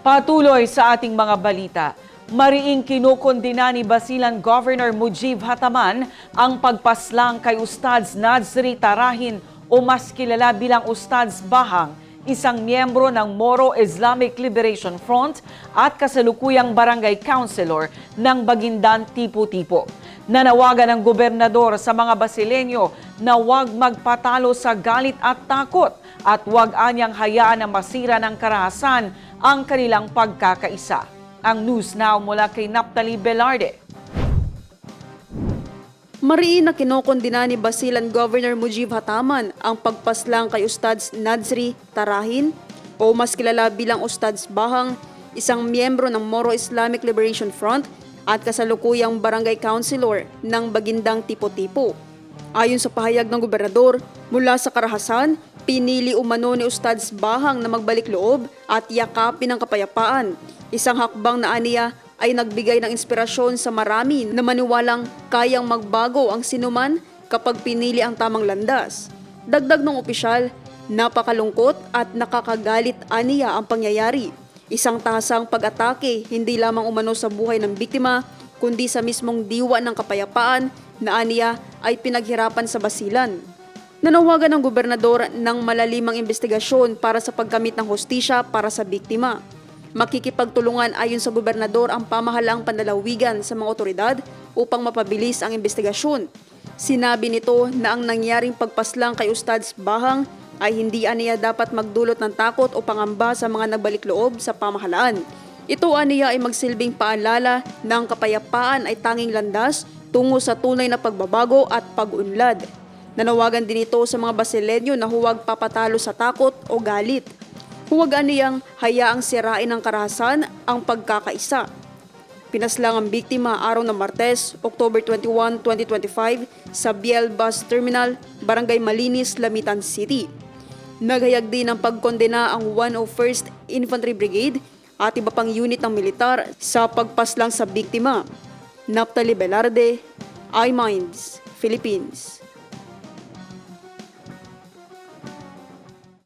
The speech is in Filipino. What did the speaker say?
Patuloy sa ating mga balita. Mariing kinukondina ni Basilan Governor Mujib Hataman ang pagpaslang kay Ustadz Nazri Tarahin o mas kilala bilang Ustadz Bahang, isang miyembro ng Moro Islamic Liberation Front at kasalukuyang barangay councilor ng Baguindan Tipo-Tipo. Nanawagan ng gobernador sa mga Basileño na huwag magpatalo sa galit at takot at huwag anyang hayaan na masira ng karahasan ang kanilang pagkakaisa. Ang News Now mula kay Naphtali Velarde. Mariin na kinokondina ni Basilan Governor Mujib Hataman ang pagpaslang kay Ustadz Nazri Tarahin o mas kilala bilang Ustadz Bahang, isang miyembro ng Moro Islamic Liberation Front at kasalukuyang barangay councilor ng Baguindang Tipo-Tipo. Ayon sa pahayag ng gobernador, mula sa karahasan, pinili umano ni Ustadz Bahang na magbalik loob at yakapin ang kapayapaan. Isang hakbang na aniya ay nagbigay ng inspirasyon sa marami na maniwalang kayang magbago ang sinuman kapag pinili ang tamang landas. Dagdag ng opisyal, napakalungkot at nakakagalit aniya ang pangyayari. Isang tahasang pag-atake hindi lamang umano sa buhay ng biktima, kundi sa mismong diwa ng kapayapaan na aniya ay pinaghirapan sa Basilan. Nanawagan ng gobernador ng malalimang investigasyon para sa pagkamit ng hustisya para sa biktima. Makikipagtulungan ayon sa gobernador ang pamahalaang panlalawigan sa mga otoridad upang mapabilis ang investigasyon. Sinabi nito na ang nangyaring pagpaslang kay Ustadz Bahang ay hindi aniya dapat magdulot ng takot o pangamba sa mga nagbalik loob sa pamahalaan. Ito aniya ay magsilbing paalala na ang kapayapaan ay tanging landas tungo sa tunay na pagbabago at pag-unlad. Nanawagan din ito sa mga Basileño na huwag papatalo sa takot o galit. Huwag aniyang hayaang sirain ng karahasan ang pagkakaisa. Pinaslang ang biktima araw ng Martes, October 21, 2025 sa Biel Bus Terminal, Barangay Malinis, Lamitan City. Naghayag din ng pagkondena ang 101st Infantry Brigade at iba pang unit ng militar sa pagpaslang sa biktima. Naphtali Velarde, iMinds, Philippines.